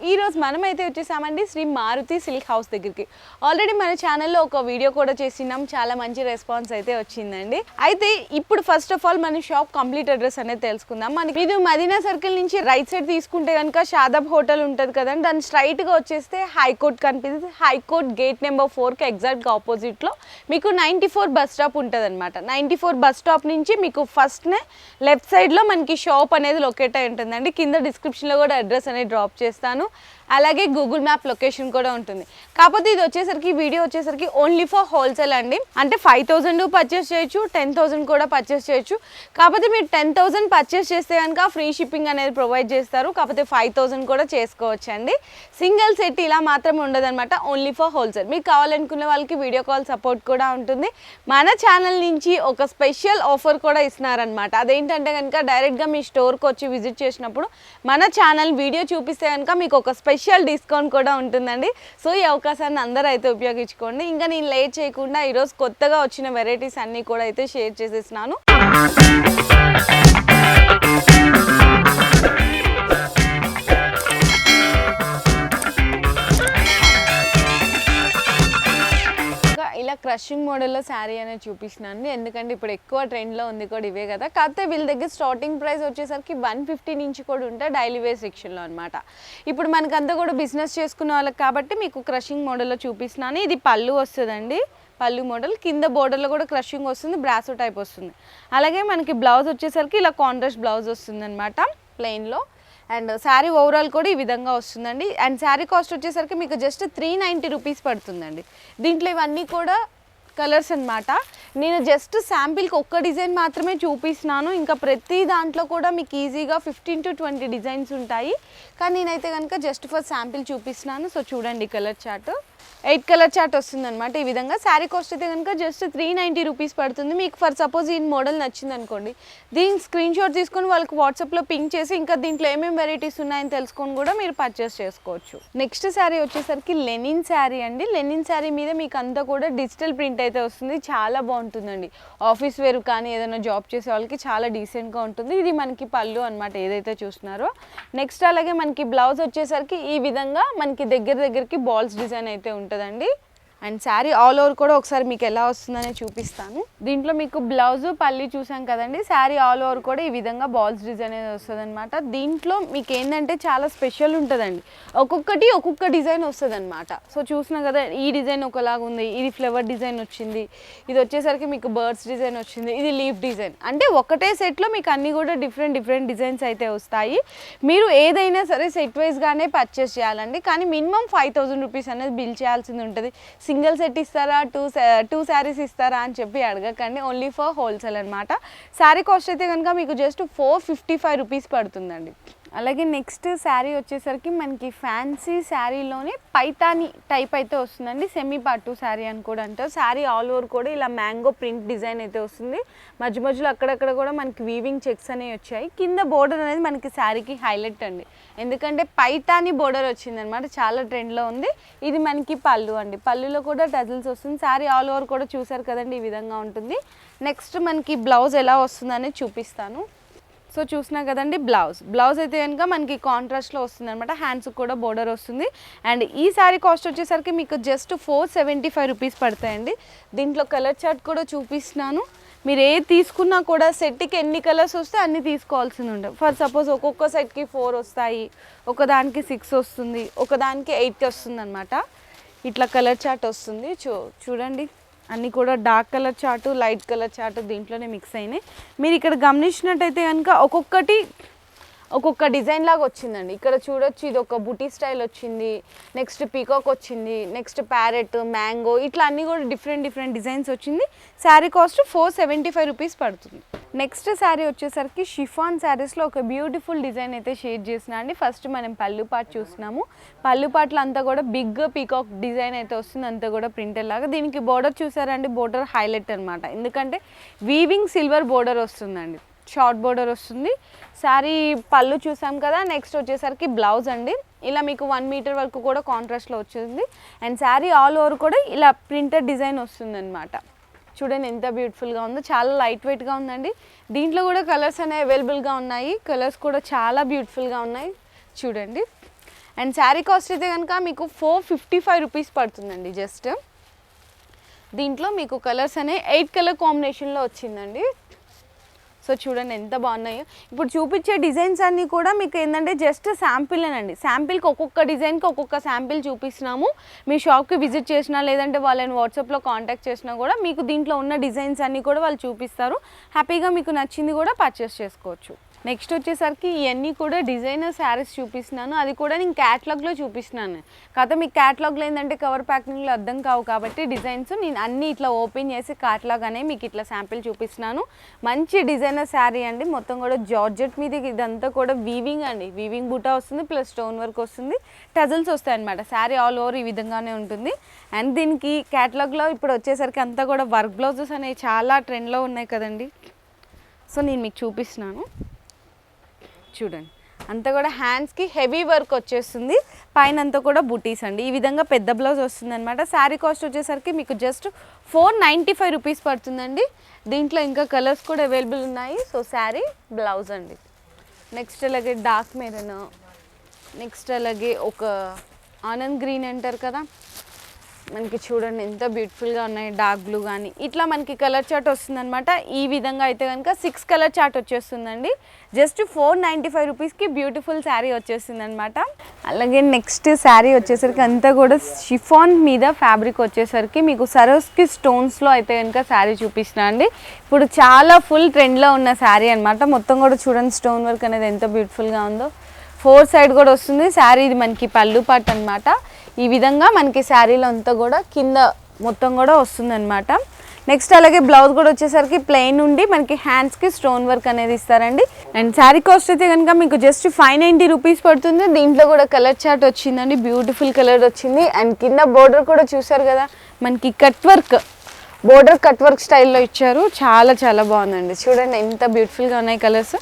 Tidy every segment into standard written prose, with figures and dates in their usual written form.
ఈ రోజు మనమైతే వచ్చేసామండి శ్రీ మారుతి సిల్క్ హౌస్ దగ్గరికి. ఆల్రెడీ మన ఛానల్లో ఒక వీడియో కూడా చేసినాం, చాలా మంచి రెస్పాన్స్ అయితే వచ్చిందండి. అయితే ఇప్పుడు ఫస్ట్ ఆఫ్ ఆల్ మన షాప్ కంప్లీట్ అడ్రస్ అనేది తెలుసుకుందాం. మనకి ఇది మదీనా సర్కిల్ నుంచి రైట్ సైడ్ తీసుకుంటే కనుక షాదాబ్ హోటల్ ఉంటుంది కదండి, దాని స్ట్రైట్గా వచ్చేస్తే హైకోర్ట్ కనిపిస్తుంది. హైకోర్ట్ గేట్ నెంబర్ 4కి ఎగ్జాక్ట్గా ఆపోజిట్లో మీకు 94 బస్ స్టాప్ ఉంటుంది అనమాట. 94 బస్ స్టాప్ నుంచి మీకు ఫస్ట్నే లెఫ్ట్ సైడ్లో మనకి షాప్ అనేది లొకేట్ అయి ఉంటుందండి. కింద డిస్క్రిప్షన్లో కూడా అడ్రస్ అనేది డ్రాప్ చేస్తాను, అలాగే గూగుల్ మ్యాప్ లొకేషన్ కూడా ఉంటుంది. కాకపోతే ఇది వచ్చేసరికి వీడియో వచ్చేసరికి ఓన్లీ ఫర్ హోల్సేల్ అండి. అంటే 5000 పర్చేస్ చేయొచ్చు, 10,000 కూడా పర్చేస్ చేయొచ్చు. కాకపోతే మీరు 10,000 పర్చేస్ చేస్తే కనుక ఫ్రీ షిప్పింగ్ అనేది ప్రొవైడ్ చేస్తారు. కాకపోతే 5,000 కూడా చేసుకోవచ్చు అండి. సింగిల్ సెట్ ఇలా మాత్రం ఉండదన్నమాట, ఓన్లీ ఫర్ హోల్సేల్. మీకు కావాలనుకునే వాళ్ళకి వీడియో కాల్ సపోర్ట్ కూడా ఉంటుంది. మన ఛానల్ నుంచి ఒక స్పెషల్ ఆఫర్ కూడా ఇస్తున్నారనమాట. అదేంటంటే కనుక డైరెక్ట్గా మీ స్టోర్కి వచ్చి విజిట్ చేసినప్పుడు మన ఛానల్ వీడియో చూపిస్తే కనుక మీకు ఒక స్పెషల్ డిస్కౌంట్ కూడా ఉంటుందండి. సో ఈ అవకాశాన్ని అందరూ అయితే ఉపయోగించుకోండి. ఇంకా నేను లేట్ చేయకుండా ఈరోజు కొత్తగా వచ్చిన వెరైటీస్ అన్నీ కూడా అయితే షేర్ చేసేసినాను. ఇలా క్రషింగ్ మోడల్లో శారీ అనేది చూపిస్తున్నాను, ఎందుకంటే ఇప్పుడు ఎక్కువ ట్రెండ్లో ఉంది కూడా ఇవే కదా. కాకపోతే వీళ్ళ దగ్గర స్టార్టింగ్ ప్రైస్ వచ్చేసరికి 150 నుంచి కూడా ఉంటాయి డైలీ వేర్ సెక్షన్లో అనమాట. ఇప్పుడు మనకంతా కూడా బిజినెస్ చేసుకునే వాళ్ళకి కాబట్టి మీకు క్రషింగ్ మోడల్లో చూపిస్తున్నాను. ఇది పళ్ళు వస్తుందండి, పళ్ళు మోడల్. కింద బోర్డర్లో కూడా క్రషింగ్ వస్తుంది, బ్రాసో టైప్ వస్తుంది. అలాగే మనకి బ్లౌజ్ వచ్చేసరికి ఇలా కాంట్రాస్ట్ బ్లౌజ్ వస్తుంది అనమాట ప్లెయిన్లో. అండ్ శారీ ఓవరాల్ కూడా ఈ విధంగా వస్తుందండి. అండ్ శారీ కాస్ట్ వచ్చేసరికి మీకు జస్ట్ 390 రూపీస్ పడుతుందండి. దీంట్లో ఇవన్నీ కూడా కలర్స్ అనమాట. నేను జస్ట్ శాంపిల్కి ఒక్క డిజైన్ మాత్రమే చూపిస్తున్నాను. ఇంకా ప్రతి దాంట్లో కూడా మీకు ఈజీగా 15 to 20 డిజైన్స్ ఉంటాయి. కానీ నేనైతే కనుక జస్ట్ ఫర్ శాంపిల్ చూపిస్తున్నాను. సో చూడండి, కలర్ చార్ట్ 8 కలర్ చార్ట్ వస్తుంది అనమాట ఈ విధంగా. శారీ కాస్ట్ అయితే కనుక జస్ట్ 390 రూపీస్ పడుతుంది. మీకు ఫర్ సపోజ్ ఈ మోడల్ నచ్చింది అనుకోండి, దీని స్క్రీన్ షాట్ తీసుకొని వాళ్ళకి వాట్సాప్లో పింక్ చేసి ఇంకా దీంట్లో ఏమేమి వెరైటీస్ ఉన్నాయని తెలుసుకొని కూడా మీరు పర్చేస్ చేసుకోవచ్చు. నెక్స్ట్ శారీ వచ్చేసరికి లెనిన్ శారీ అండి. లెనిన్ శారీ మీద మీకు అంతా కూడా డిజిటల్ ప్రింట్ అయితే వస్తుంది, చాలా బాగుంటుందండి. ఆఫీస్ వేర్ కానీ ఏదైనా జాబ్ చేసే వాళ్ళకి చాలా డీసెంట్గా ఉంటుంది. ఇది మనకి పళ్ళు అనమాట ఏదైతే చూస్తున్నారో. నెక్స్ట్ అలాగే మనకి బ్లౌజ్ వచ్చేసరికి ఈ విధంగా మనకి దగ్గరికి బాల్స్ డిజైన్ అయితే ఉంటుందండి. అండ్ శారీ ఆల్ ఓవర్ కూడా ఒకసారి మీకు ఎలా వస్తుందని చూపిస్తాను. దీంట్లో మీకు బ్లౌజ్ పల్లి చూసాం కదండి, శారీ ఆల్ ఓవర్ కూడా ఈ విధంగా బాల్స్ డిజైన్ అనేది వస్తుంది అనమాట. దీంట్లో మీకు ఏంటంటే చాలా స్పెషల్ ఉంటుందండి, ఒక్కొక్క డిజైన్ వస్తుంది అనమాట. సో చూసినా కదా, ఈ డిజైన్ ఒకలాగా ఉంది, ఇది ఫ్లవర్ డిజైన్ వచ్చింది, ఇది వచ్చేసరికి మీకు బర్డ్స్ డిజైన్ వచ్చింది, ఇది లీఫ్ డిజైన్. అంటే ఒకటే సెట్లో మీకు అన్నీ కూడా డిఫరెంట్ డిజైన్స్ అయితే వస్తాయి. మీరు ఏదైనా సరే సెట్ వైజ్గానే పర్చేస్ చేయాలండి. కానీ మినిమం 5,000 రూపీస్ అనేది బిల్ చేయాల్సింది ఉంటుంది. సింగిల్ సెట్ ఇస్తారా, టూ శారీస్ ఇస్తారా అని చెప్పి అడగకండి, ఓన్లీ ఫర్ హోల్సేల్ అనమాట. శారీ కాస్ట్ అయితే కనుక మీకు జస్ట్ 455 రూపీస్ పడుతుందండి. అలాగే నెక్స్ట్ శారీ వచ్చేసరికి మనకి ఫ్యాన్సీ శారీలోనే పైతాని టైప్ అయితే వస్తుందండి. సెమీ పట్టు శారీ అని కూడా అంటారు. శారీ ఆల్ ఓవర్ కూడా ఇలా మ్యాంగో ప్రింట్ డిజైన్ అయితే వస్తుంది. మధ్యలో అక్కడక్కడ కూడా మనకి వీవింగ్ చెక్స్ అనేవి వచ్చాయి. కింద బోర్డర్ అనేది మనకి శారీకి హైలైట్ అండి, ఎందుకంటే పైతాని బోర్డర్ వచ్చింది అనమాట, చాలా ట్రెండ్లో ఉంది. ఇది మనకి పళ్ళు అండి, పళ్ళులో కూడా టజిల్స్ వస్తుంది. శారీ ఆల్ ఓవర్ కూడా చూసారు కదండి, ఈ విధంగా ఉంటుంది. నెక్స్ట్ మనకి బ్లౌజ్ ఎలా వస్తుందని చూపిస్తాను. సో చూసినా కదండి, బ్లౌజ్ అయితే కనుక మనకి కాంట్రాస్ట్లో వస్తుంది అనమాట. హ్యాండ్స్కి కూడా బోర్డర్ వస్తుంది. అండ్ ఈ శారీ కాస్ట్ వచ్చేసరికి మీకు జస్ట్ 475 రూపీస్ పడతాయండి. దీంట్లో కలర్ చార్ట్ కూడా చూపిస్తున్నాను. మీరు ఏది తీసుకున్నా కూడా సెట్కి ఎన్ని కలర్స్ వస్తే అన్ని తీసుకోవాల్సింది ఉంటుంది. ఫర్ సపోజ్ ఒక్కొక్క సెట్కి 4 వస్తాయి, ఒకదానికి 6 వస్తుంది, ఒకదానికి 8 వస్తుంది అనమాట. ఇట్లా కలర్ చార్ట్ వస్తుంది. చూడండి, అన్నీ కూడా dark colour chart, light colour chart దీంట్లోనే మిక్స్ అయినాయి. మీరు ఇక్కడ గమనించినట్టయితే కనుక ఒక్కొక్క డిజైన్ లాగా వచ్చిందండి. ఇక్కడ చూడొచ్చు, ఇది ఒక బుటీ స్టైల్ వచ్చింది, నెక్స్ట్ పీకాక్ వచ్చింది, నెక్స్ట్ ప్యారెట్, మ్యాంగో, ఇట్లా అన్నీ కూడా డిఫరెంట్ డిజైన్స్ వచ్చింది. శారీ కాస్ట్ 475 రూపీస్ పడుతుంది. నెక్స్ట్ శారీ వచ్చేసరికి షిఫాన్ శారీస్లో ఒక బ్యూటిఫుల్ డిజైన్ అయితే షేర్ చేసిన అండి. ఫస్ట్ మనం పళ్ళు పార్ట్ చూస్తున్నాము. పళ్ళు పార్ట్లో అంతా కూడా బిగ్ పీకాక్ డిజైన్ అయితే వస్తుంది, అంతా కూడా ప్రింటెడ్ లాగా. దీనికి బోర్డర్ చూసారండి, బోర్డర్ హైలైట్ అనమాట, ఎందుకంటే వీవింగ్ సిల్వర్ బోర్డర్ వస్తుందండి, షార్ట్ బోర్డర్ వస్తుంది. శారీ పళ్ళు చూసాం కదా. నెక్స్ట్ వచ్చేసరికి బ్లౌజ్ అండి, ఇలా మీకు 1 మీటర్ వరకు కూడా కాంట్రాస్ట్లో వచ్చింది. అండ్ శారీ ఆల్ ఓవర్ కూడా ఇలా ప్రింటెడ్ డిజైన్ వస్తుంది అనమాట. చూడండి ఎంత బ్యూటిఫుల్గా ఉందో, చాలా లైట్ వెయిట్గా ఉందండి. దీంట్లో కూడా కలర్స్ అనేవి అవైలబుల్గా ఉన్నాయి, కలర్స్ కూడా చాలా బ్యూటిఫుల్గా ఉన్నాయి చూడండి. అండ్ శారీ కాస్ట్ అయితే కనుక మీకు 455 రూపీస్ పడుతుందండి జస్ట్. దీంట్లో మీకు కలర్స్ అనే 8 కలర్ కాంబినేషన్లో వచ్చిందండి. సో చూడండి ఎంత బాగున్నాయో. ఇప్పుడు చూపించే డిజైన్స్ అన్నీ కూడా మీకు ఏంటంటే జస్ట్ శాంపిల్నండి. శాంపిల్కి ఒక్కొక్క డిజైన్కి ఒక్కొక్క శాంపిల్ చూపిస్తున్నాము. మీ షాప్కి విజిట్ చేసినా లేదంటే వాళ్ళని వాట్సాప్లో కాంటాక్ట్ చేసినా కూడా మీకు దీంట్లో ఉన్న డిజైన్స్ అన్నీ కూడా వాళ్ళు చూపిస్తారు. హ్యాపీగా మీకు నచ్చింది కూడా పర్చేస్ చేసుకోవచ్చు. నెక్స్ట్ వచ్చేసరికి ఇవన్నీ కూడా డిజైనర్ శారీస్ చూపిస్తున్నాను. అది కూడా నేను క్యాటలాగ్లో చూపిస్తున్నాను. కాకపోతే మీకు క్యాటలాగ్లో ఏంటంటే కవర్ ప్యాకింగ్లో అర్థం కావు కాబట్టి డిజైన్స్ నేను అన్నీ ఇట్లా ఓపెన్ చేసి క్యాటలాగ్ అనే మీకు ఇట్లా శాంపిల్ చూపిస్తున్నాను. మంచి డిజైనర్ శారీ అండి. మొత్తం కూడా జార్జెట్ మీద ఇదంతా కూడా వీవింగ్ అండి. వీవింగ్ బూటా వస్తుంది, ప్లస్ స్టోన్ వర్క్ వస్తుంది, టజల్స్ వస్తాయి అనమాట. శారీ ఆల్ ఓవర్ ఈ విధంగానే ఉంటుంది. అండ్ దీనికి క్యాటలాగ్లో ఇప్పుడు వచ్చేసరికి అంతా కూడా వర్క్ బ్లౌజెస్ అనేవి చాలా ట్రెండ్లో ఉన్నాయి కదండి. సో నేను మీకు చూపిస్తున్నాను చూడండి. అంతా కూడా హ్యాండ్స్కి హెవీ వర్క్ వచ్చేస్తుంది, పైన అంతా కూడా బుటీస్ అండి. ఈ విధంగా పెద్ద బ్లౌజ్ వస్తుంది అనమాట. శారీ కాస్ట్ వచ్చేసరికి మీకు జస్ట్ 495 రూపీస్ పడుతుందండి. దీంట్లో ఇంకా కలర్స్ కూడా అవైలబుల్ ఉన్నాయి. సో శారీ బ్లౌజ్ అండి. నెక్స్ట్ అలాగే డార్క్ మెరూన్, నెక్స్ట్ అలాగే ఒక ఆనంద్ గ్రీన్ అంటారు కదా, మనకి చూడండి ఎంత బ్యూటిఫుల్గా ఉన్నాయి. డార్క్ బ్లూ కానీ ఇట్లా మనకి కలర్ చార్ట్ వస్తుందన్నమాట. ఈ విధంగా అయితే కనుక 6 కలర్ చార్ట్ వచ్చేస్తుందండి. జస్ట్ 495 రూపీస్కి బ్యూటిఫుల్ శారీ వచ్చేస్తుంది అనమాట. అలాగే నెక్స్ట్ శారీ వచ్చేసరికి అంతా కూడా షిఫాన్ మీద ఫ్యాబ్రిక్ వచ్చేసరికి మీకు సరోస్కి స్టోన్స్లో అయితే కనుక శారీ చూపిస్తున్నా అండి. ఇప్పుడు చాలా ఫుల్ ట్రెండ్లో ఉన్న శారీ అనమాట. మొత్తం కూడా చూడండి స్టోన్ వర్క్ అనేది ఎంత బ్యూటిఫుల్గా ఉందో. 4 సైడ్ కూడా వస్తుంది శారీ. ఇది మనకి పళ్ళు పార్ట్ అనమాట. ఈ విధంగా మనకి శారీలో అంతా కూడా కింద మొత్తం కూడా వస్తుందన్నమాట. నెక్స్ట్ అలాగే బ్లౌజ్ కూడా వచ్చేసరికి ప్లెయిన్ ఉండి మనకి హ్యాండ్స్కి స్టోన్ వర్క్ అనేది ఇస్తారండి. అండ్ శారీ కాస్ట్ అయితే కనుక మీకు జస్ట్ 590 రూపీస్ పడుతుంది. దీంట్లో కూడా కలర్ చార్ట్ వచ్చిందండి, బ్యూటిఫుల్ కలర్ వచ్చింది. అండ్ కింద బోర్డర్ కూడా చూసారు కదా, మనకి cut work, border cut work స్టైల్లో ఇచ్చారు. చాలా చాలా బాగుందండి. చూడండి ఎంత బ్యూటిఫుల్గా ఉన్నాయి కలర్స్.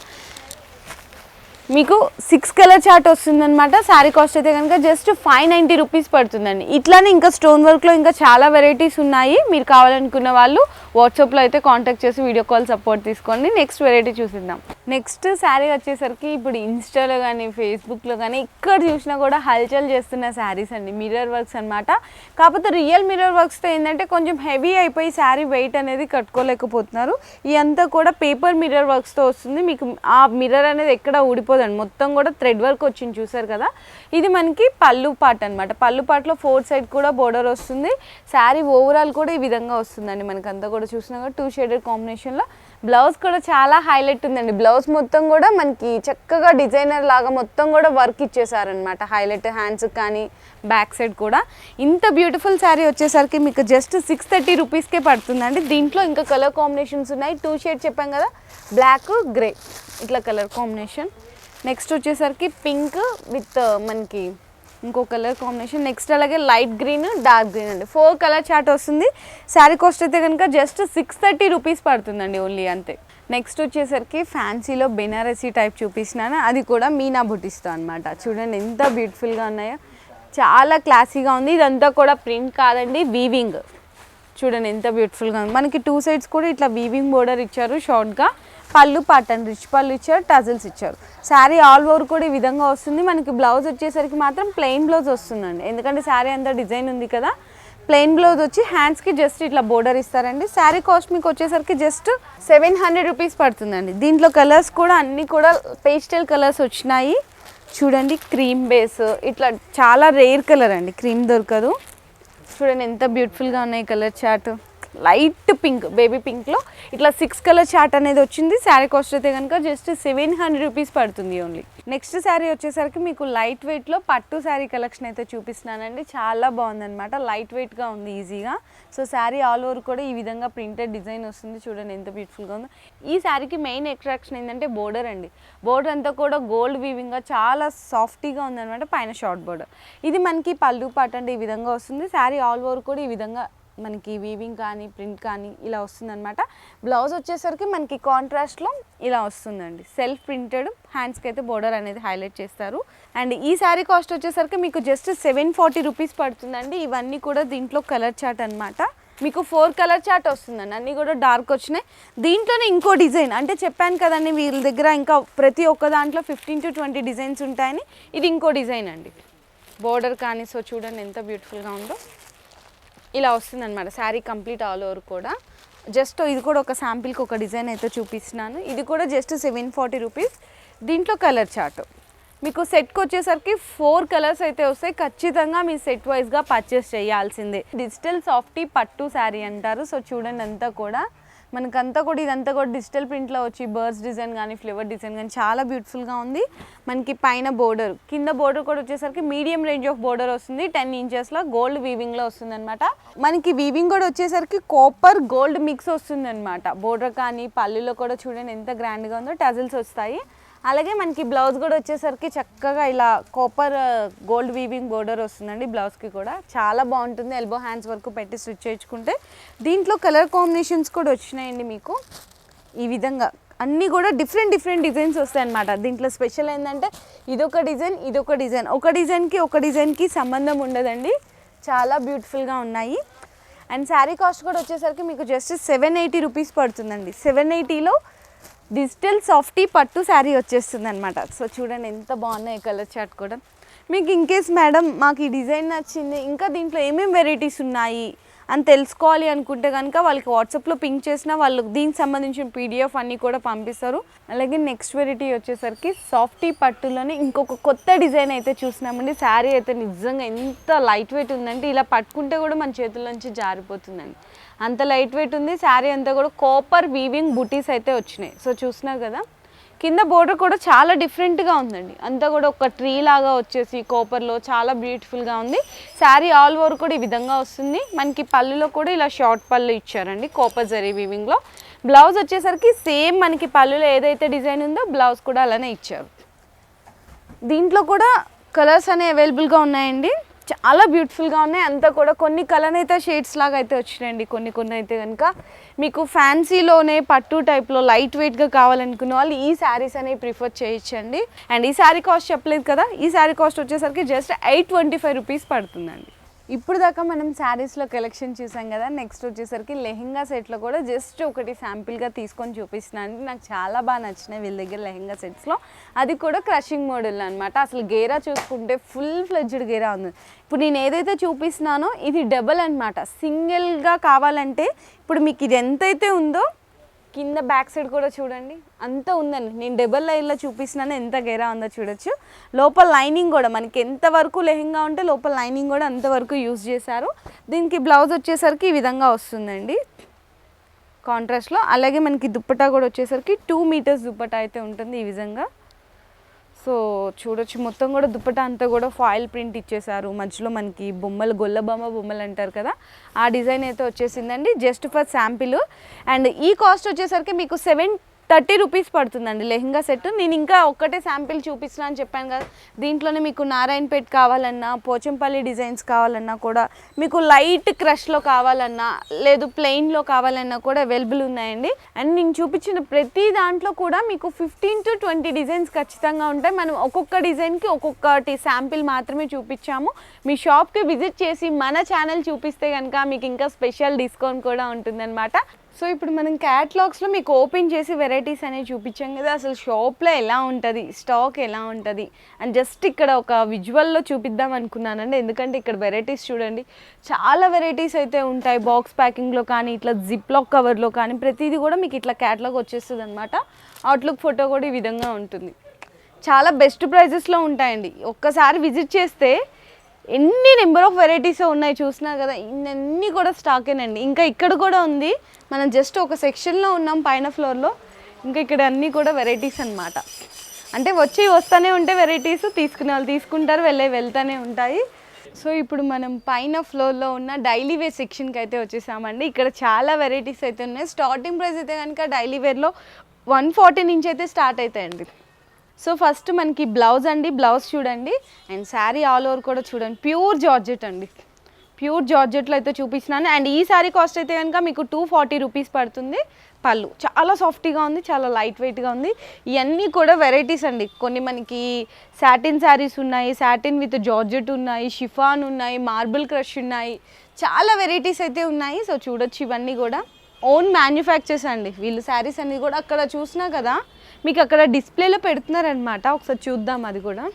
మీకు 6 కలర్ చార్ట్ వస్తుందన్నమాట. శారీ కాస్ట్ అయితే కనుక జస్ట్ 590 రూపీస్ పడుతుందండి. ఇట్లానే ఇంకా స్టోన్ వర్క్లో ఇంకా చాలా వెరైటీస్ ఉన్నాయి. మీరు కావాలనుకున్న వాళ్ళు వాట్సాప్లో అయితే కాంటాక్ట్ చేసి వీడియో కాల్ సపోర్ట్ తీసుకోండి. నెక్స్ట్ వెరైటీ చూసిద్దాం. నెక్స్ట్ శారీ వచ్చేసరికి ఇప్పుడు ఇన్స్టాలో కానీ ఫేస్బుక్లో కానీ ఇక్కడ చూసినా కూడా హల్చల్ చేస్తున్న శారీస్ అండి. మిర్రర్ వర్క్స్ అనమాట. కాకపోతే రియల్ మిర్రర్ వర్క్స్తో ఏంటంటే కొంచెం హెవీ అయిపోయి శారీ వెయిట్ అనేది కట్టుకోలేకపోతున్నారు. ఇదంతా కూడా పేపర్ మిర్రర్ వర్క్స్తో వస్తుంది. మీకు ఆ మిర్రర్ అనేది ఎక్కడ ఊడిపోతుంది, మొత్తం కూడా థ్రెడ్ వర్క్ వచ్చింది చూసారు కదా. ఇది మనకి పళ్ళు పార్ట్ అనమాట. పళ్ళు పార్ట్లో 4 సైడ్ కూడా బోర్డర్ వస్తుంది. శారీ ఓవరాల్ కూడా ఈ విధంగా వస్తుందండి. మనకి అంతా కూడా చూసినా కూడా 2 షేడెడ్ కాంబినేషన్లో. బ్లౌజ్ కూడా చాలా హైలైట్ ఉందండి. బ్లౌజ్ మొత్తం కూడా మనకి చక్కగా డిజైనర్ లాగా మొత్తం కూడా వర్క్ ఇచ్చేసారనమాట. హైలైట్ హ్యాండ్స్ కానీ బ్యాక్ సైడ్ కూడా. ఇంత బ్యూటిఫుల్ శారీ వచ్చేసరికి మీకు జస్ట్ 630 రూపీస్కే పడుతుందండి. దీంట్లో ఇంకా కలర్ కాంబినేషన్స్ ఉన్నాయి. 2 షేడ్ చెప్పాం కదా, బ్లాక్ గ్రే ఇట్లా కలర్ కాంబినేషన్. నెక్స్ట్ వచ్చేసరికి పింక్ విత్ మనకి ఇంకో కలర్ కాంబినేషన్. నెక్స్ట్ అలాగే లైట్ గ్రీన్, డార్క్ గ్రీన్ అండి. 4 కలర్ చార్ట్ వస్తుంది. శారీ కాస్ట్ అయితే కనుక జస్ట్ 630 రూపీస్ పడుతుందండి ఓన్లీ, అంతే. నెక్స్ట్ వచ్చేసరికి ఫ్యాన్సీలో బెనారసీ టైప్ చూపిస్తున్నాను. అది కూడా మీనా బుటీస్తో అనమాట. చూడండి ఎంత బ్యూటిఫుల్గా ఉన్నాయో, చాలా క్లాసీగా ఉంది. ఇదంతా కూడా ప్రింట్ కాదండి, వీవింగ్. చూడండి ఎంత బ్యూటిఫుల్గా ఉంది. మనకి 2 సైడ్స్ కూడా ఇట్లా వీవింగ్ బోర్డర్ ఇచ్చారు షార్ట్గా. పళ్ళు పార్ట్ అండ్ రిచ్ పళ్ళు ఇచ్చారు, టజల్స్ ఇచ్చారు. శారీ ఆల్ ఓవర్ కూడా ఈ విధంగా వస్తుంది. మనకి బ్లౌజ్ వచ్చేసరికి మాత్రం ప్లెయిన్ బ్లౌజ్ వస్తుందండి. ఎందుకంటే శారీ అంతా డిజైన్ ఉంది కదా. ప్లెయిన్ బ్లౌజ్ వచ్చి హ్యాండ్స్కి జస్ట్ ఇట్లా బోర్డర్ ఇస్తారండి. శారీ కాస్ట్ మీకు వచ్చేసరికి జస్ట్ 700 రూపీస్ పడుతుందండి. దీంట్లో కలర్స్ కూడా అన్నీ కూడా పేస్టల్ కలర్స్ వచ్చినాయి. చూడండి క్రీమ్ బేస్, ఇట్లా చాలా రేర్ కలర్ అండి, క్రీమ్ దొరకదు. చూడండి ఎంత బ్యూటిఫుల్గా ఉన్నాయి colour chart. Light pink, baby పింక్లో ఇట్లా 6 కలర్ చార్ట్ అనేది వచ్చింది. శారీ కాస్ట్ అయితే కనుక జస్ట్ 700 రూపీస్ పడుతుంది ఓన్లీ. నెక్స్ట్ శారీ వచ్చేసరికి మీకు లైట్ వెయిట్లో పట్టు శారీ కలెక్షన్ అయితే చూపిస్తున్నానండి. చాలా బాగుందన్నమాట. లైట్ వెయిట్గా ఉంది ఈజీగా. సో శారీ ఆల్ ఓవర్ కూడా ఈ విధంగా ప్రింటెడ్ డిజైన్ వస్తుంది. చూడండి ఎంత బ్యూటిఫుల్గా ఉందో. ఈ శారీకి మెయిన్ అట్రాక్షన్ ఏంటంటే బోర్డర్ అండి. బోర్డర్ అంతా కూడా గోల్డ్ వీవింగ్గా చాలా సాఫ్టీగా ఉందన్నమాట. పైన షార్ట్ బోర్డర్. ఇది మనకి పళ్ళు పార్ట్ అంటే ఈ విధంగా వస్తుంది. శారీ ఆల్ ఓవర్ కూడా ఈ విధంగా మనకి వీవింగ్ కానీ ప్రింట్ కానీ ఇలా వస్తుందన్నమాట. బ్లౌజ్ వచ్చేసరికి మనకి కాంట్రాస్ట్లో ఇలా వస్తుందండి. సెల్ఫ్ ప్రింటెడ్, హ్యాండ్స్కి అయితే బోర్డర్ అనేది హైలైట్ చేస్తారు. అండ్ ఈ శారీ కాస్ట్ వచ్చేసరికి మీకు జస్ట్ 740 రూపీస్ పడుతుందండి. ఇవన్నీ కూడా దీంట్లో కలర్ చార్ట్ అనమాట. మీకు 4 కలర్ చార్ట్ వస్తుందండి. అన్నీ కూడా డార్క్ వచ్చినాయి. దీంట్లోనే ఇంకో డిజైన్ అంటే చెప్పాను కదండి వీళ్ళ దగ్గర ఇంకా ప్రతి ఒక్క దాంట్లో 15 to 20 డిజైన్స్ ఉంటాయని. ఇది ఇంకో డిజైన్ అండి. బోర్డర్ కానీ సో చూడండి ఎంత బ్యూటిఫుల్గా ఉందో. ఇలా వస్తుందన్నమాట శారీ కంప్లీట్ ఆల్ ఓవర్ కూడా. జస్ట్ ఇది కూడా ఒక శాంపిల్కి ఒక డిజైన్ అయితే చూపిస్తున్నాను. ఇది కూడా జస్ట్ 740 రూపీస్. దీంట్లో కలర్ చార్ట్ మీకు సెట్కి వచ్చేసరికి 4 కలర్స్ అయితే వస్తాయి. ఖచ్చితంగా మీ సెట్ వైజ్గా పర్చేస్ చేయాల్సిందే. డిజిటల్ సాఫ్టీ పట్టు శారీ అంటారు. సో చూడండి అంతా కూడా మనకంతా కూడా ఇదంతా కూడా డిజిటల్ ప్రింట్లో వచ్చి బర్డ్స్ డిజైన్ కానీ ఫ్లవర్ డిజైన్ కానీ చాలా బ్యూటిఫుల్గా ఉంది. మనకి పైన బోర్డర్, కింద బోర్డర్ కూడా వచ్చేసరికి మీడియం రేంజ్ ఆఫ్ బోర్డర్ వస్తుంది. 10 ఇంచెస్లో గోల్డ్ వీవింగ్లో వస్తుంది అనమాట. మనకి వీవింగ్ కూడా వచ్చేసరికి కాపర్ గోల్డ్ మిక్స్ వస్తుంది అనమాట. బోర్డర్ కానీ పళ్ళులో కూడా చూడండి ఎంత గ్రాండ్గా ఉందో, టజిల్స్ వస్తాయి. అలాగే మనకి బ్లౌజ్ కూడా వచ్చేసరికి చక్కగా ఇలా కాపర్ గోల్డ్ వీవింగ్ బోర్డర్ వస్తుందండి. బ్లౌజ్కి కూడా చాలా బాగుంటుంది. ఎల్బో హ్యాండ్స్ వరకు పెట్టి స్టిచ్ చేయించుకుంటే. దీంట్లో కలర్ కాంబినేషన్స్ కూడా వచ్చినాయండి మీకు ఈ విధంగా. అన్నీ కూడా డిఫరెంట్ డిజైన్స్ వస్తాయి అన్నమాట. దీంట్లో స్పెషల్ ఏంటంటే ఇదొక డిజైన్, ఇదొక డిజైన్, ఒక డిజైన్కి సంబంధం ఉండదండి. చాలా బ్యూటిఫుల్గా ఉన్నాయి. అండ్ శారీ కాస్ట్ కూడా వచ్చేసరికి మీకు జస్ట్ 780 రూపీస్ పడుతుందండి. 780లో డిజిటల్ సాఫ్టీ పట్టు శారీ వచ్చేస్తుంది అనమాట. సో చూడండి ఎంత బాగున్నాయి కలర్ చార్ట్ కూడా. మీకు ఇన్కేస్ మేడం మాకు ఈ డిజైన్ నచ్చింది, ఇంకా దీంట్లో ఏమేమి వెరైటీస్ ఉన్నాయి అని తెలుసుకోవాలి అనుకుంటే కనుక వాళ్ళకి వాట్సాప్లో పింక్ చేసిన వాళ్ళు దీనికి సంబంధించిన పీడిఎఫ్ అన్నీ కూడా పంపిస్తారు. అలాగే నెక్స్ట్ వెరైటీ వచ్చేసరికి సాఫ్టీ పట్టులోనే ఇంకొక కొత్త డిజైన్ అయితే చూసినామండి. శారీ అయితే నిజంగా ఎంత లైట్ వెయిట్ ఉందంటే ఇలా పట్టుకుంటే కూడా మన చేతుల్లోంచి జారిపోతుందండి. అంత లైట్ వెయిట్ ఉంది. శారీ అంతా కూడా కాపర్ వీవింగ్ బుటీస్ అయితే వచ్చినాయి. సో చూస్తున్నారు కదా, కింద బోర్డర్ కూడా చాలా డిఫరెంట్గా ఉందండి. అంతా కూడా ఒక ట్రీ లాగా వచ్చేసి కాపర్లో చాలా బ్యూటిఫుల్గా ఉంది. శారీ ఆల్ ఓవర్ కూడా ఈ విధంగా వస్తుంది. మనకి పళ్ళులో కూడా ఇలా షార్ట్ పళ్ళు ఇచ్చారండి కాపర్ జరీ వీవింగ్లో. బ్లౌజ్ వచ్చేసరికి సేమ్ మనకి పళ్ళులో ఏదైతే డిజైన్ ఉందో బ్లౌజ్ కూడా అలానే ఇచ్చారు. దీంట్లో కూడా కలర్స్ అనేవి అవైలబుల్గా ఉన్నాయండి. చాలా బ్యూటిఫుల్గా ఉన్నాయి. అంతా కూడా కొన్ని కలర్ అయితే షేడ్స్ లాగా అయితే వచ్చినాయండి. కొన్ని అయితే కనుక మీకు ఫ్యాన్సీలోనే పట్టు టైప్లో లైట్ వెయిట్గా కావాలనుకున్న వాళ్ళు ఈ శారీస్ అనేవి ప్రిఫర్ చేయొచ్చండి. అండ్ ఈ శారీ కాస్ట్ చెప్పలేదు కదా, ఈ శారీ కాస్ట్ వచ్చేసరికి జస్ట్ 825 రూపీస్ పడుతుందండి. ఇప్పుడు దాకా మనం శారీస్లో కలెక్షన్ చూసాం కదా. నెక్స్ట్ వచ్చేసరికి లెహెంగా సెట్లో కూడా జస్ట్ ఒకటి శాంపిల్గా తీసుకొని చూపిస్తున్నాను. నాకు చాలా బాగా నచ్చినాయి వీళ్ళ దగ్గర లెహెంగా సెట్స్లో. అది కూడా క్రషింగ్ మోడల్ అనమాట. అసలు గేరా చూసుకుంటే ఫుల్ ఫ్లెడ్జ్డ్ గేరా ఉంది. ఇప్పుడు నేను ఏదైతే చూపిస్తున్నానో ఇది డబల్ అనమాట. సింగిల్గా కావాలంటే ఇప్పుడు మీకు ఇది ఎంతైతే ఉందో కింద బ్యాక్ సైడ్ కూడా చూడండి అంత ఉందండి. నేను డబల్ లైన్లో చూపిస్తున్నాను ఎంత గేరా ఉందో చూడొచ్చు. లోపల లైనింగ్ కూడా మనకి ఎంతవరకు లెహెంగా ఉంటే లోపల లైనింగ్ కూడా అంతవరకు యూజ్ చేశారు. దీనికి బ్లౌజ్ వచ్చేసరికి ఈ విధంగా వస్తుందండి కాంట్రాస్ట్లో. అలాగే మనకి దుప్పటా కూడా వచ్చేసరికి 2 మీటర్స్ దుప్పటా అయితే ఉంటుంది ఈ విధంగా. సో చూడొచ్చు మొత్తం కూడా దుప్పటా అంతా కూడా ఫాయిల్ ప్రింట్ ఇచ్చేసారు. మధ్యలో మనకి బొమ్మలు, గొల్ల బొమ్మలు అంటారు కదా, ఆ డిజైన్ అయితే వచ్చేసిందండి. Just for sample. అండ్ ఈ కాస్ట్ వచ్చేసరికి మీకు 730 రూపీస్ పడుతుందండి లెహెంగా సెట్. నేను ఇంకా ఒక్కటే శాంపిల్ చూపిస్తున్నా అని చెప్పాను కదా. దీంట్లోనే మీకు నారాయణపేట్ కావాలన్నా, పోచంపల్లి డిజైన్స్ కావాలన్నా కూడా, మీకు లైట్ క్రష్లో కావాలన్నా, లేదు ప్లెయిన్లో కావాలన్నా కూడా అవైలబుల్ ఉన్నాయండి. అండ్ నేను చూపించిన ప్రతి దాంట్లో కూడా మీకు 15 to 20 డిజైన్స్ ఖచ్చితంగా ఉంటాయి. మనం ఒక్కొక్క డిజైన్కి ఒక్కొక్కటి శాంపిల్ మాత్రమే చూపించాము. మీ షాప్కి విజిట్ చేసి మన ఛానల్ చూపిస్తే కనుక మీకు ఇంకా స్పెషల్ డిస్కౌంట్ కూడా ఉంటుందన్నమాట. సో ఇప్పుడు మనం క్యాటలాగ్స్లో మీకు ఓపెన్ చేసి వెరైటీస్ అనేవి చూపించాం కదా. అసలు షాప్లో ఎలా ఉంటుంది, స్టాక్ ఎలా ఉంటుంది అండ్ జస్ట్ ఇక్కడ ఒక విజువల్లో చూపిద్దాం అనుకున్నానండి. ఎందుకంటే ఇక్కడ వెరైటీస్ చూడండి చాలా వెరైటీస్ అయితే ఉంటాయి. బాక్స్ ప్యాకింగ్లో కానీ ఇట్లా జిప్ లాక్ కవర్లో కానీ ప్రతిదీ కూడా మీకు ఇట్లా క్యాటలాగ్ వచ్చేస్తుంది అనమాట. అవుట్లుక్ ఫోటో కూడా ఈ విధంగా ఉంటుంది. చాలా బెస్ట్ ప్రైజెస్లో ఉంటాయండి. ఒక్కసారి విజిట్ చేస్తే ఎన్ని నెంబర్ ఆఫ్ వెరైటీస్ ఉన్నాయి చూసినారు కదా, ఇన్ని కూడా స్టాకేనండి. ఇంకా ఇక్కడ కూడా ఉంది. మనం జస్ట్ ఒక సెక్షన్లో ఉన్నాం పైన ఫ్లోర్లో. ఇంకా ఇక్కడ అన్నీ కూడా వెరైటీస్ అనమాట. అంటే వస్తూనే ఉంటాయి వెరైటీస్. తీసుకునే వాళ్ళు తీసుకుంటారు, వెళ్తూనే ఉంటాయి. సో ఇప్పుడు మనం పైన ఫ్లోర్లో ఉన్న డైలీ వేర్ సెక్షన్కి అయితే వచ్చేసామండి. ఇక్కడ చాలా వెరైటీస్ అయితే ఉన్నాయి. స్టార్టింగ్ ప్రైస్ అయితే కనుక డైలీ వేర్లో 140 నుంచి అయితే స్టార్ట్ అవుతాయండి. సో ఫస్ట్ మనకి బ్లౌజ్ అండి. బ్లౌజ్ చూడండి అండ్ శారీ ఆల్ ఓవర్ కూడా చూడండి. ప్యూర్ జార్జెట్ అండి. ప్యూర్ జార్జెట్లో అయితే చూపిస్తున్నాను. అండ్ ఈ శారీ కాస్ట్ అయితే కనుక మీకు 240 రూపీస్ పడుతుంది. పళ్ళు చాలా సాఫ్ట్గా ఉంది, చాలా లైట్ వెయిట్గా ఉంది. ఇవన్నీ కూడా వెరైటీస్ అండి. కొన్ని మనకి సాటిన్ శారీస్ ఉన్నాయి, సాటిన్ విత్ జార్జెట్ ఉన్నాయి, షిఫాన్ ఉన్నాయి, మార్బుల్ క్రష్ ఉన్నాయి, చాలా వెరైటీస్ అయితే ఉన్నాయి. సో చూడొచ్చు ఇవన్నీ కూడా ఓన్ మ్యానుఫ్యాక్చర్స్ అండి వీళ్ళు. శారీస్ అన్నీ కూడా అక్కడ చూసినా కదా మీకు అక్కడ డిస్ప్లేలో పెడుతున్నారనమాట. ఒకసారి చూద్దాం అది కూడా.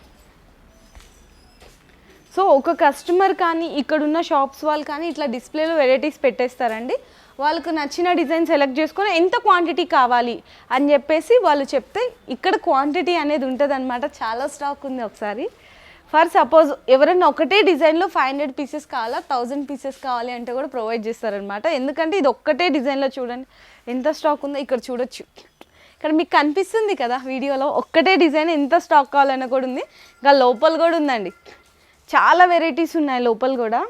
సో ఒక కస్టమర్ కానీ ఇక్కడున్న షాప్స్ వాళ్ళు కానీ ఇట్లా డిస్ప్లేలో వెరైటీస్ పెట్టేస్తారండి. వాళ్ళకు నచ్చిన డిజైన్ సెలెక్ట్ చేసుకొని ఎంత క్వాంటిటీ కావాలి అని చెప్పేసి వాళ్ళు చెప్తే ఇక్కడ క్వాంటిటీ అనేది ఉంటుంది అనమాట. చాలా స్టాక్ ఉంది. ఒకసారి ఫర్ సపోజ్ ఎవరైనా ఒకటే డిజైన్లో 500 పీసెస్ కావాలా 1000 పీసెస్ కావాలి అంటే కూడా ప్రొవైడ్ చేస్తారనమాట. ఎందుకంటే ఇది ఒక్కటే డిజైన్లో చూడండి ఎంత స్టాక్ ఉందో ఇక్కడ చూడొచ్చు. ఇక్కడ మీకు కనిపిస్తుంది కదా వీడియోలో, ఒక్కటే డిజైన్ ఎంత స్టాక్ కావాలన్న కూడా ఉంది. ఇంకా లోపల కూడా ఉందండి, చాలా వెరైటీస్ ఉన్నాయి లోపల కూడా.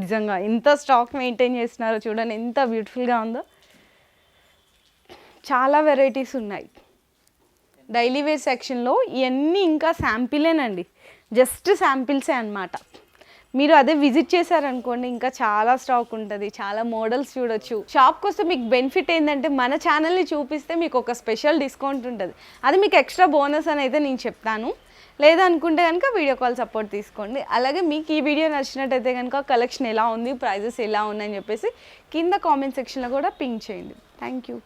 నిజంగా ఎంత స్టాక్ మెయింటైన్ చేస్తున్నారో చూడండి, ఎంత బ్యూటిఫుల్గా ఉందో. చాలా వెరైటీస్ ఉన్నాయి. డైలీ వేర్ సెక్షన్లో ఇవన్నీ ఇంకా శాంపిలేనండి, జస్ట్ శాంపిల్సే అనమాట. మీరు అదే విజిట్ చేశారనుకోండి ఇంకా చాలా స్టాక్ ఉంటుంది, చాలా మోడల్స్ చూడొచ్చు. షాప్కి వస్తే మీకు బెనిఫిట్ ఏంటంటే మన ఛానల్ని చూపిస్తే మీకు ఒక స్పెషల్ డిస్కౌంట్ ఉంటుంది. అది మీకు ఎక్స్ట్రా బోనస్ అని అయితే నేను చెప్తాను. లేదనుకుంటే కనుక వీడియో కాల్ సపోర్ట్ తీసుకోండి. అలాగే మీకు ఈ వీడియో నచ్చినట్టయితే కనుక కలెక్షన్ ఎలా ఉంది, ప్రైజెస్ ఎలా ఉన్నాయని చెప్పేసి కింద కామెంట్ సెక్షన్లో కూడా పింక్ చేయండి. Thank you.